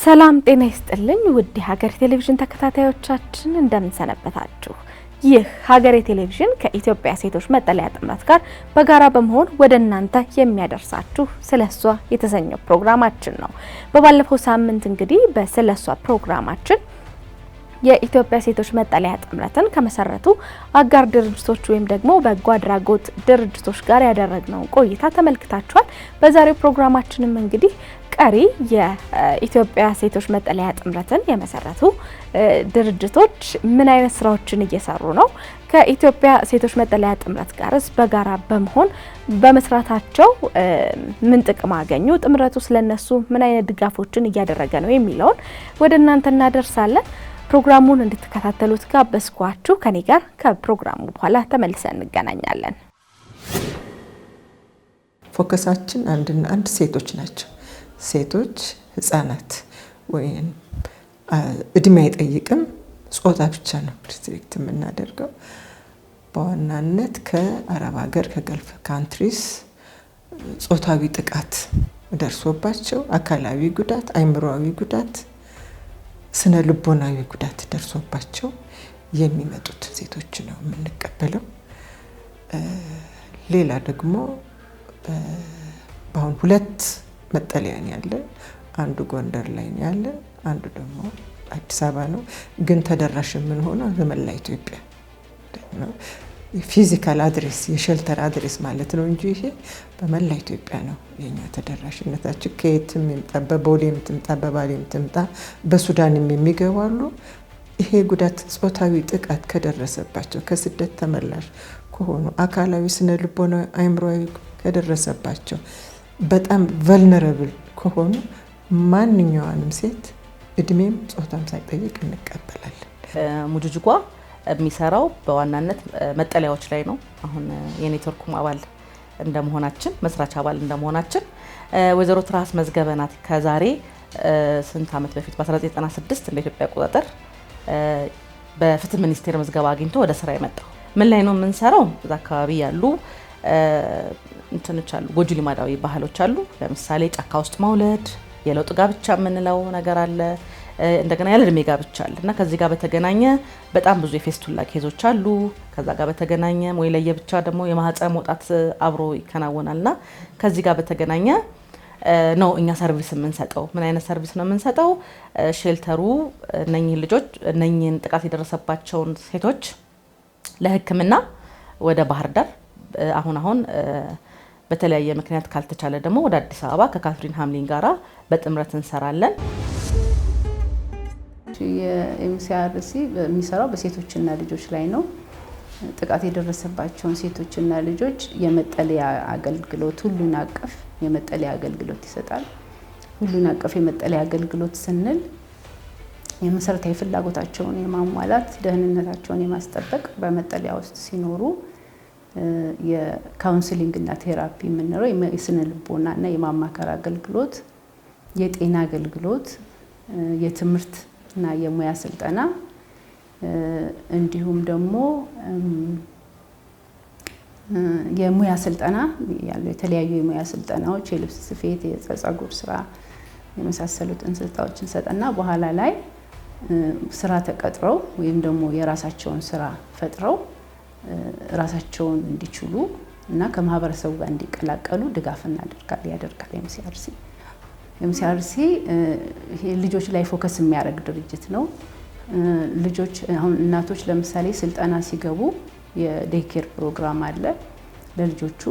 ሰላም ጤና ይስጥልኝ ውድ ሀገሬ ቴሌቪዥን ተከታታዮቻችን እንደምን ሰነበታችሁ። ይህ ሀገሬ ቴሌቪዥን ከኢትዮጵያ ሴቶች መጠለያ ጥምረት ጋር በጋራ በመሆን ወደ እናንተ የሚያደርሳችሁ ስለሷ የተሰኘው ፕሮግራማችን ነው። በባለፈው ሳምንት እንግዲህ በስለሷ ፕሮግራማችን የኢትዮጵያ ሴቶች መጠለያ ጥምረትን ከመሰረቱ አጋር ድርጅቶች ወይም ደግሞ በጎ አድራጎት ድርጅቶች ጋር ያደረግነው ቆይታ ተመልክታችኋል። በዛሬው ፕሮግራማችንም እንግዲህ ቀሪ የኢትዮጵያ ሴቶች መጠለያ ጥምረትን የመሰረቱ ድርጅቶች ምን አይነት ስራዎችን እየሰሩ ነው፣ ከኢትዮጵያ ሴቶች መጠለያ ጥምረት ጋርስ በጋራ በመሆን በመስራታቸው ምን ጥቅም አገኙ፣ ጥምረቱ ስለነሱ ምን አይነት ድጋፎችን እያደረገ ነው የሚለውን ወደ እናንተ እናደርሳለን። ፕሮግራሙን እንድትከታተሉት ጋበዝኳችሁ። ከኔ ጋር ከፕሮግራሙ በኋላ ተመልሰን እንገናኛለን። ፎከሳችን አንድና አንድ ሴቶች ናቸው። ሴቶች፣ ህፃናት ወይም እድሜ አይጠይቅም፣ ጾታ ብቻ ነው ሪስትሪክት የምናደርገው። በዋናነት ከአረብ ሀገር ከገልፍ ካንትሪስ ጾታዊ ጥቃት ደርሶባቸው አካላዊ ጉዳት፣ አእምሮአዊ ጉዳት፣ ስነ ልቦናዊ ጉዳት ደርሶባቸው የሚመጡት ሴቶች ነው የምንቀበለው። ሌላ ደግሞ በአሁን ሁለት መጠለያ ነው ያለን። አንዱ ጎንደር ላይ ነው ያለን፣ አንዱ ደግሞ አዲስ አበባ ነው። ግን ተደራሽ የምንሆነው በመላ ኢትዮጵያ ነው። ፊዚካል አድሬስ የሼልተር አድሬስ ማለት ነው እንጂ ይሄ በመላ ኢትዮጵያ ነው የኛ ተደራሽነታችን። ከየትም ይምጣ፣ በቦሌም ትምጣ፣ በባሌም ትምጣ፣ በሱዳንም የሚገባሉ። ይሄ ጉዳት ጾታዊ ጥቃት ከደረሰባቸው፣ ከስደት ተመላሽ ከሆኑ፣ አካላዊ ስነ ልቦናዊ አእምሮአዊ ከደረሰባቸው፣ በጣም ቨልነራብል ከሆኑ ማንኛውንም ሴት እድሜም ጾታም ሳይጠይቅ እንቀበላለን። ሙጁጅጓ የሚሰራው በዋናነት መጠለያዎች ላይ ነው። አሁን የኔትወርኩም አባል እንደመሆናችን መስራች አባል እንደመሆናችን ወይዘሮ ትራስ መዝገበ ናት። ከዛሬ ስንት ዓመት በፊት በ1996 እንደ ኢትዮጵያ አቆጣጠር በፍትህ ሚኒስቴር መዝገባ አግኝቶ ወደ ስራ የመጣው። ምን ላይ ነው የምንሰራው? እዛ አካባቢ ያሉ እንትኖች አሉ፣ ጎጂ ልማዳዊ ባህሎች አሉ። ለምሳሌ ጫካ ውስጥ መውለድ፣ የለውጥ ጋብቻ የምንለው ነገር አለ። እንደገና ያለ እድሜ ጋብቻ አለ እና ከዚህ ጋር በተገናኘ በጣም ብዙ የፌስቱላ ኬዞች አሉ። ከዛ ጋር በተገናኘ ወይ ለየብቻ ደግሞ የማህፀን መውጣት አብሮ ይከናወናልና ከዚህ ጋር በተገናኘ ነው እኛ ሰርቪስ የምንሰጠው። ምን አይነት ሰርቪስ ነው የምንሰጠው? ሼልተሩ እነኚህን ልጆች እነኚህን ጥቃት የደረሰባቸውን ሴቶች ለሕክምና ወደ ባህር ዳር አሁን በተለያየ ምክንያት ካልተቻለ ደግሞ ወደ አዲስ አበባ ከካትሪን ሃምሊን ጋራ በጥምረት እንሰራለን። የኤምሲአርሲ የሚሰራው በሴቶችና ልጆች ላይ ነው። ጥቃት የደረሰባቸውን ሴቶችና ልጆች የመጠለያ አገልግሎት፣ ሁሉን አቀፍ የመጠለያ አገልግሎት ይሰጣል። ሁሉን አቀፍ የመጠለያ አገልግሎት ስንል የመሰረታዊ ፍላጎታቸውን የማሟላት፣ ደህንነታቸውን የማስጠበቅ፣ በመጠለያ ውስጥ ሲኖሩ የካውንስሊንግ እና ቴራፒ የምንለው የስነ ልቦና እና የማማከር አገልግሎት፣ የጤና አገልግሎት፣ የትምህርት እና የሙያ ስልጠና እንዲሁም ደግሞ የሙያ ስልጠና ያሉ የተለያዩ የሙያ ስልጠናዎች፣ የልብስ ስፌት፣ የፀጉር ስራ የመሳሰሉትን ስልጠናዎችን ሰጠና በኋላ ላይ ስራ ተቀጥረው ወይም ደግሞ የራሳቸውን ስራ ፈጥረው ራሳቸውን እንዲችሉ እና ከማህበረሰቡ ጋር እንዲቀላቀሉ ድጋፍ ያደርጋል ኤምሲአርሲ። ኤምሲአርሲ ልጆች ላይ ፎከስ የሚያደርግ ድርጅት ነው። ልጆች አሁን እናቶች ለምሳሌ ስልጠና ሲገቡ የዴይ ኬር ፕሮግራም አለ። ለልጆቹ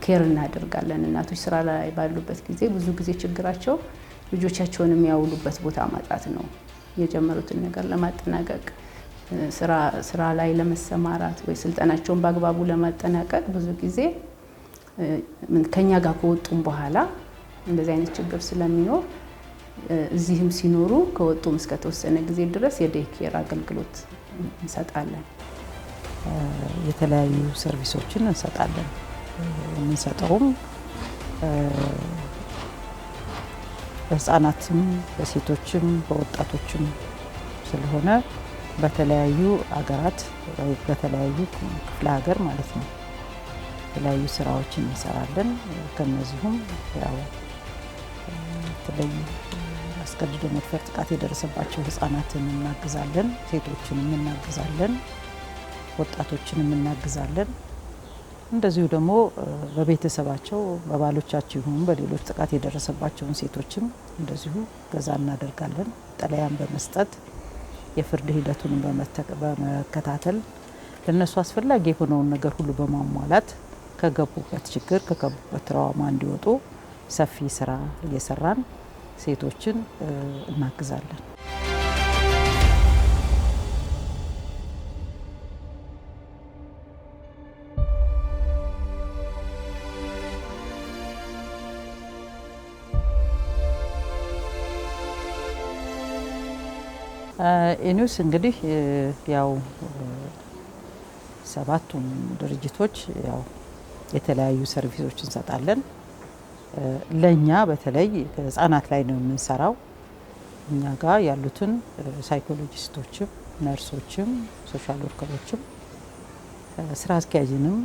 ኬር እናደርጋለን። እናቶች ስራ ላይ ባሉበት ጊዜ ብዙ ጊዜ ችግራቸው ልጆቻቸውን የሚያውሉበት ቦታ ማጣት ነው። የጀመሩትን ነገር ለማጠናቀቅ ስራ ላይ ለመሰማራት ወይ ስልጠናቸውን በአግባቡ ለማጠናቀቅ ብዙ ጊዜ ከኛ ጋር ከወጡም በኋላ እንደዚህ አይነት ችግር ስለሚኖር እዚህም ሲኖሩ ከወጡም እስከ ተወሰነ ጊዜ ድረስ የዴይ ኬር አገልግሎት እንሰጣለን። የተለያዩ ሰርቪሶችን እንሰጣለን። የምንሰጠውም በህፃናትም በሴቶችም በወጣቶችም ስለሆነ በተለያዩ አገራት ወይ በተለያዩ ክፍለ ሀገር ማለት ነው የተለያዩ ስራዎችን እንሰራለን። ከነዚህም ያው የተለያዩ አስገድዶ መድፈር ጥቃት የደረሰባቸው ህጻናትን እናግዛለን፣ ሴቶችንም እናግዛለን፣ ወጣቶችንም እናግዛለን። እንደዚሁ ደግሞ በቤተሰባቸው በባሎቻቸው ይሁን በሌሎች ጥቃት የደረሰባቸውን ሴቶችም እንደዚሁ ገዛ እናደርጋለን። ጠለያን በመስጠት የፍርድ ሂደቱን በመከታተል ለነሱ አስፈላጊ የሆነውን ነገር ሁሉ በማሟላት ከገቡበት ችግር ከገቡበት ትራውማ እንዲወጡ ሰፊ ስራ እየሰራን ሴቶችን እናግዛለን። ኢኒውስ እንግዲህ ያው 7ቱም ድርጅቶች ያው የተለያዩ ሰርቪሶች እንሰጣለን። ለኛ በተለይ ህጻናት ላይ ነው የምንሰራው። እኛ ጋር ያሉትን ሳይኮሎጂስቶችም፣ ነርሶችም፣ ሶሻል ወርከሮችም፣ ስራ አስኪያጅንም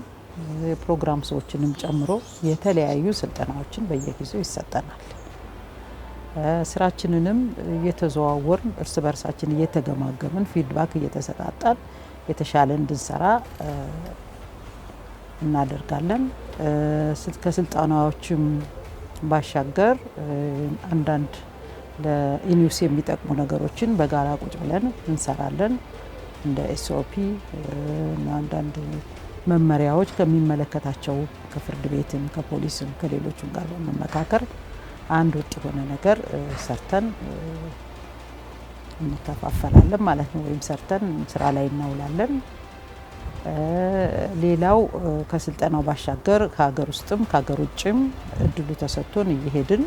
የፕሮግራም ሰዎችንም ጨምሮ የተለያዩ ስልጠናዎችን በየጊዜው ይሰጠናል። ስራችንንም እየተዘዋወርን እርስ በርሳችን እየተገማገምን ፊድባክ እየተሰጣጣን የተሻለ እንድንሰራ እናደርጋለን። ከስልጠናዎችም ባሻገር አንዳንድ ለኢኒውስ የሚጠቅሙ ነገሮችን በጋራ ቁጭ ብለን እንሰራለን። እንደ ኤስኦፒ እና አንዳንድ መመሪያዎች ከሚመለከታቸው ከፍርድ ቤትም ከፖሊስም ከሌሎችም ጋር በመመካከር አንድ ወጥ የሆነ ነገር ሰርተን እንከፋፈላለን ማለት ነው፣ ወይም ሰርተን ስራ ላይ እናውላለን። ሌላው ከስልጠናው ባሻገር ከሀገር ውስጥም ከሀገር ውጭም እድሉ ተሰጥቶን እየሄድን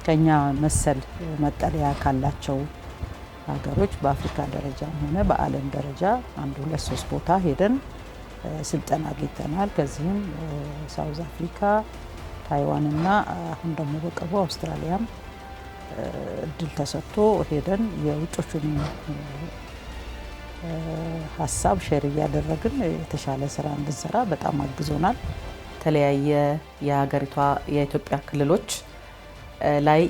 ከኛ መሰል መጠለያ ካላቸው ሀገሮች በአፍሪካ ደረጃም ሆነ በዓለም ደረጃ 1 2 3 ቦታ ሄደን ስልጠና አግኝተናል። ከዚህም ሳውዝ አፍሪካ፣ ታይዋንና አሁን ደግሞ በቅርቡ አውስትራሊያም እድል ተሰጥቶ ሄደን የውጮቹን ሀሳብ ሼር እያደረግን የተሻለ ስራ እንድንሰራ በጣም አግዞናል። የተለያየ የሀገሪቷ የኢትዮጵያ ክልሎች ላይ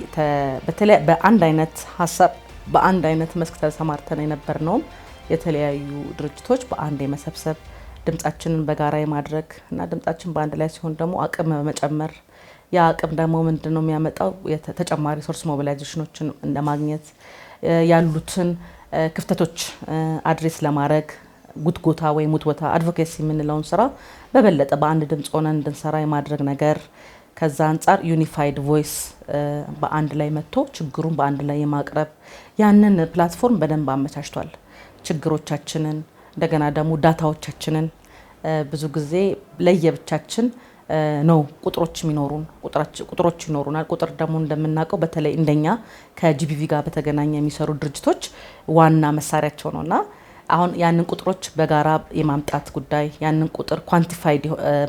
በአንድ አይነት ሀሳብ በአንድ አይነት መስክ ተሰማርተን የነበርነውም የተለያዩ ድርጅቶች በአንድ የመሰብሰብ ድምጻችንን በጋራ የማድረግ እና ድምጻችን በአንድ ላይ ሲሆን ደግሞ አቅም በመጨመር ያ አቅም ደግሞ ምንድነው የሚያመጣው ተጨማሪ ሶርስ ሞቢላይዜሽኖችን እንደማግኘት ያሉትን ክፍተቶች አድሬስ ለማድረግ ጉትጎታ ወይ ሙትወታ አድቮኬሲ የምንለውን ስራ በበለጠ በአንድ ድምጽ ሆነን እንድንሰራ የማድረግ ነገር ከዛ አንጻር ዩኒፋይድ ቮይስ በአንድ ላይ መጥቶ ችግሩን በአንድ ላይ የማቅረብ ያንን ፕላትፎርም በደንብ አመቻችቷል። ችግሮቻችንን እንደገና ደግሞ ዳታዎቻችንን ብዙ ጊዜ ለየብቻችን ነው ቁጥሮች ይኖሩናል። ቁጥር ደግሞ እንደምናውቀው በተለይ እንደኛ ከጂቢቪ ጋር በተገናኘ የሚሰሩ ድርጅቶች ዋና መሳሪያቸው ነውና አሁን ያንን ቁጥሮች በጋራ የማምጣት ጉዳይ ያንን ቁጥር ኳንቲፋይድ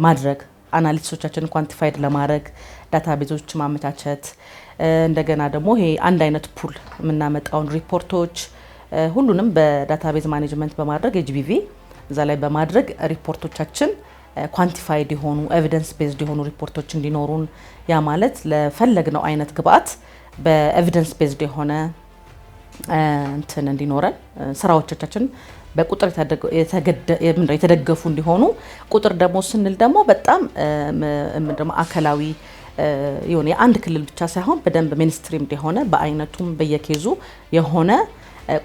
ማድረግ አናሊሲሶቻችንን ኳንቲፋይድ ለማድረግ ዳታቤዞች ማመቻቸት እንደገና ደግሞ ይሄ አንድ አይነት ፑል የምናመጣውን ሪፖርቶች ሁሉንም በዳታቤዝ ማኔጅመንት በማድረግ የጂቢቪ እዛ ላይ በማድረግ ሪፖርቶቻችን ኳንቲፋይድ የሆኑ ኤቪደንስ ቤዝድ የሆኑ ሪፖርቶች እንዲኖሩን ያ ማለት ለፈለግነው አይነት ግብአት በኤቪደንስ ቤዝድ የሆነ እንትን እንዲኖረን ስራዎቻችን በቁጥር የተደገፉ እንዲሆኑ ቁጥር ደግሞ ስንል ደግሞ በጣም አካላዊ የሆነ የአንድ ክልል ብቻ ሳይሆን በደንብ ሚኒስትሪም የሆነ በአይነቱም በየኬዙ የሆነ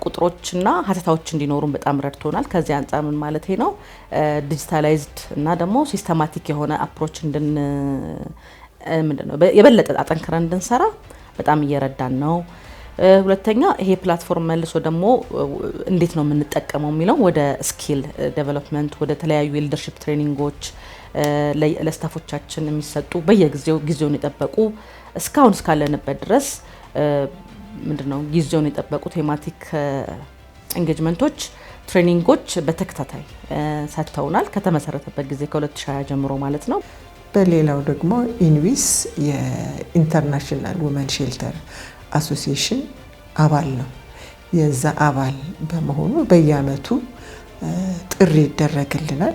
ቁጥሮችና ሀተታዎች እንዲኖሩን በጣም ረድቶናል። ከዚህ አንጻር ምን ማለት ነው ዲጂታላይዝድ እና ደግሞ ሲስተማቲክ የሆነ አፕሮች የበለጠ አጠንክረን እንድንሰራ በጣም እየረዳን ነው። ሁለተኛ ይሄ ፕላትፎርም መልሶ ደግሞ እንዴት ነው የምንጠቀመው የሚለው ወደ ስኪል ዴቨሎፕመንት ወደ ተለያዩ የሊደርሺፕ ትሬኒንጎች ለስታፎቻችን የሚሰጡ በየጊዜው ጊዜውን የጠበቁ እስካሁን እስካለንበት ድረስ ምንድነው ጊዜውን የጠበቁ ቴማቲክ ኤንጌጅመንቶች ትሬኒንጎች በተከታታይ ሰጥተውናል ከተመሰረተበት ጊዜ ከ2020 ጀምሮ ማለት ነው። በሌላው ደግሞ ኢንዊስ የኢንተርናሽናል ውመን ሼልተር አሶሲዬሽን አባል ነው። የዛ አባል በመሆኑ በየአመቱ ጥሪ ይደረግልናል።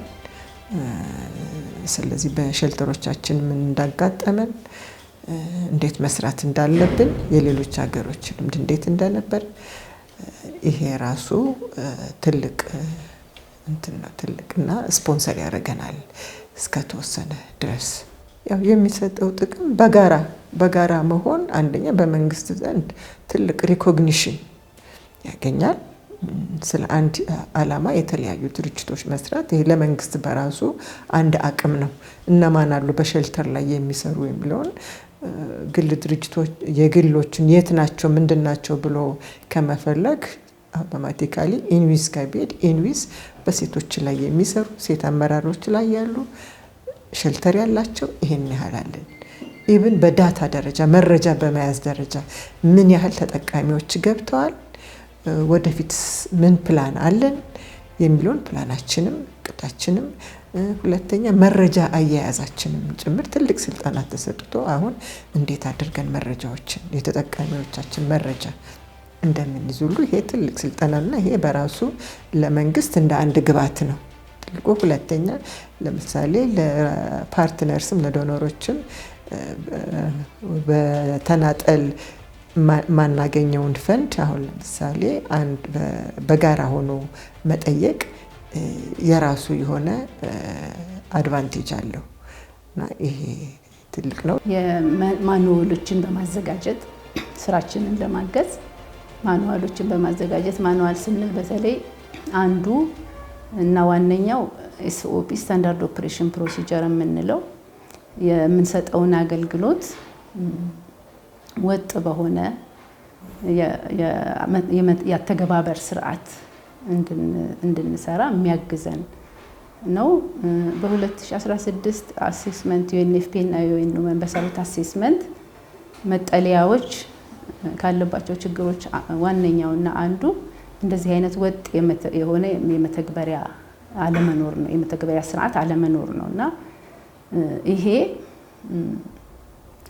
ስለዚህ በሼልተሮቻችን ምን እንዳጋጠመን እንዴት መስራት እንዳለብን የሌሎች ሀገሮች ልምድ እንዴት እንደነበር ይሄ ራሱ ትልቅ ትልቅና ስፖንሰር ያደርገናል እስከተወሰነ ድረስ። ያው የሚሰጠው ጥቅም በጋራ መሆን አንደኛ በመንግስት ዘንድ ትልቅ ሪኮግኒሽን ያገኛል። ስለ አንድ ዓላማ የተለያዩ ድርጅቶች መስራት ይሄ ለመንግስት በራሱ አንድ አቅም ነው። እነማን አሉ በሼልተር ላይ የሚሰሩ የሚለውን ግል ድርጅቶች የግሎችን የት ናቸው ምንድናቸው ብሎ ከመፈለግ አውቶማቲካሊ ኢንዊስ ከቤድ ኢንዊስ በሴቶች ላይ የሚሰሩ ሴት አመራሮች ላይ ያሉ ሼልተር ያላቸው ይሄን ያህል አለን። ኢቭን በዳታ ደረጃ መረጃ በመያዝ ደረጃ ምን ያህል ተጠቃሚዎች ገብተዋል፣ ወደፊት ምን ፕላን አለን የሚለውን ፕላናችንም ቅዳችንም ሁለተኛ መረጃ አያያዛችንም ጭምር ትልቅ ስልጠና ተሰጥቶ አሁን እንዴት አድርገን መረጃዎችን የተጠቃሚዎቻችን መረጃ እንደምንይዝ ሁሉ ይሄ ትልቅ ስልጠናና ይሄ በራሱ ለመንግስት እንደ አንድ ግብዓት ነው ትልቁ። ሁለተኛ ለምሳሌ ለፓርትነርስም ለዶኖሮችም በተናጠል ማናገኘውን ፈንድ አሁን ለምሳሌ አንድ በጋራ ሆኖ መጠየቅ የራሱ የሆነ አድቫንቴጅ አለው እና ይሄ ትልቅ ነው። የማኑዋሎችን በማዘጋጀት ስራችንን ለማገዝ ማኑዋሎችን በማዘጋጀት ማኑዋል ስንል በተለይ አንዱ እና ዋነኛው ኤስኦፒ ስታንዳርድ ኦፕሬሽን ፕሮሲጀር የምንለው የምንሰጠውን አገልግሎት ወጥ በሆነ የአተገባበር ስርዓት እንድንሰራ የሚያግዘን ነው። በ2016 አሴስመንት ዩኤንኤፍፒ እና ዩኤን በሰሩት አሴስመንት መጠለያዎች ካለባቸው ችግሮች ዋነኛውና አንዱ እንደዚህ አይነት ወጥ የሆነ የመተግበሪያ አለመኖር ነው፣ የመተግበሪያ ስርዓት አለመኖር ነውና ይሄ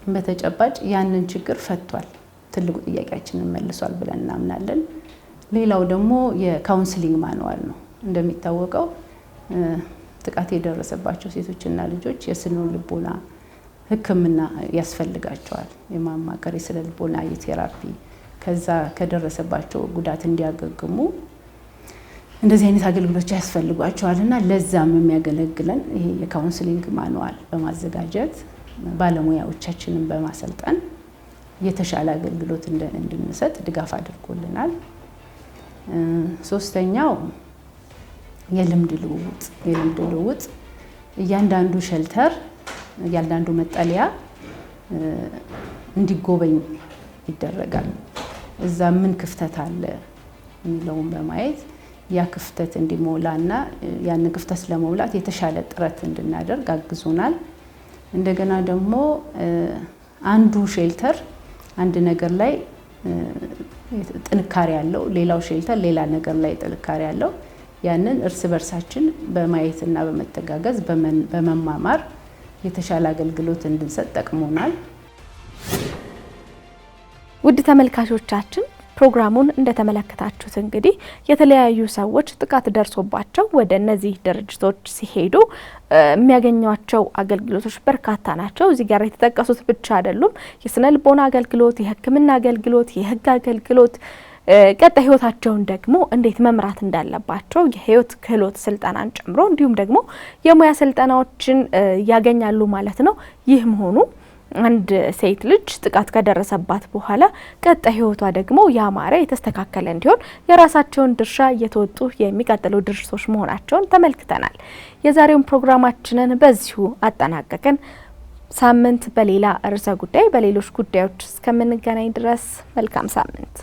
በተጨባጭ ያንን ችግር ፈቷል፣ ትልቁ ጥያቄያችንን መልሷል ብለን እናምናለን። ሌላው ደግሞ የካውንስሊንግ ማኑዋል ነው። እንደሚታወቀው ጥቃት የደረሰባቸው ሴቶችና ልጆች የስነ ልቦና ሕክምና ያስፈልጋቸዋል። የማማከር የስነ ልቦና የቴራፒ ከዛ ከደረሰባቸው ጉዳት እንዲያገግሙ እንደዚህ አይነት አገልግሎቶች ያስፈልጓቸዋልና ለዛም የሚያገለግለን ይሄ የካውንስሊንግ ማኑዋል በማዘጋጀት ባለሙያዎቻችንን በማሰልጠን የተሻለ አገልግሎት እንድንሰጥ ድጋፍ አድርጎልናል። ሶስተኛው የልምድ ልውውጥ እያንዳንዱ ሼልተር እያንዳንዱ መጠለያ እንዲጎበኝ ይደረጋል። እዛ ምን ክፍተት አለ የሚለውን በማየት ያ ክፍተት እንዲሞላና ያን ክፍተት ለመሙላት የተሻለ ጥረት እንድናደርግ አግዞናል። እንደገና ደግሞ አንዱ ሼልተር አንድ ነገር ላይ ጥንካሬ ያለው ሌላው ሼልተር ሌላ ነገር ላይ ጥንካሬ ያለው ያንን እርስ በርሳችን በማየትና በመተጋገዝ በመማማር የተሻለ አገልግሎት እንድንሰጥ ጠቅሞናል። ውድ ተመልካቾቻችን ፕሮግራሙን እንደተመለከታችሁት እንግዲህ የተለያዩ ሰዎች ጥቃት ደርሶባቸው ወደ እነዚህ ድርጅቶች ሲሄዱ የሚያገኟቸው አገልግሎቶች በርካታ ናቸው። እዚህ ጋር የተጠቀሱት ብቻ አይደሉም። የስነ ልቦና አገልግሎት፣ የሕክምና አገልግሎት፣ የህግ አገልግሎት፣ ቀጣይ ህይወታቸውን ደግሞ እንዴት መምራት እንዳለባቸው የህይወት ክህሎት ስልጠናን ጨምሮ እንዲሁም ደግሞ የሙያ ስልጠናዎችን ያገኛሉ ማለት ነው። ይህ መሆኑ አንድ ሴት ልጅ ጥቃት ከደረሰባት በኋላ ቀጣይ ህይወቷ ደግሞ ያማረ የተስተካከለ እንዲሆን የራሳቸውን ድርሻ እየተወጡ የሚቀጥሉ ድርጅቶች መሆናቸውን ተመልክተናል። የዛሬውን ፕሮግራማችንን በዚሁ አጠናቀቅን። ሳምንት በሌላ ርዕሰ ጉዳይ በሌሎች ጉዳዮች እስከምንገናኝ ድረስ መልካም ሳምንት።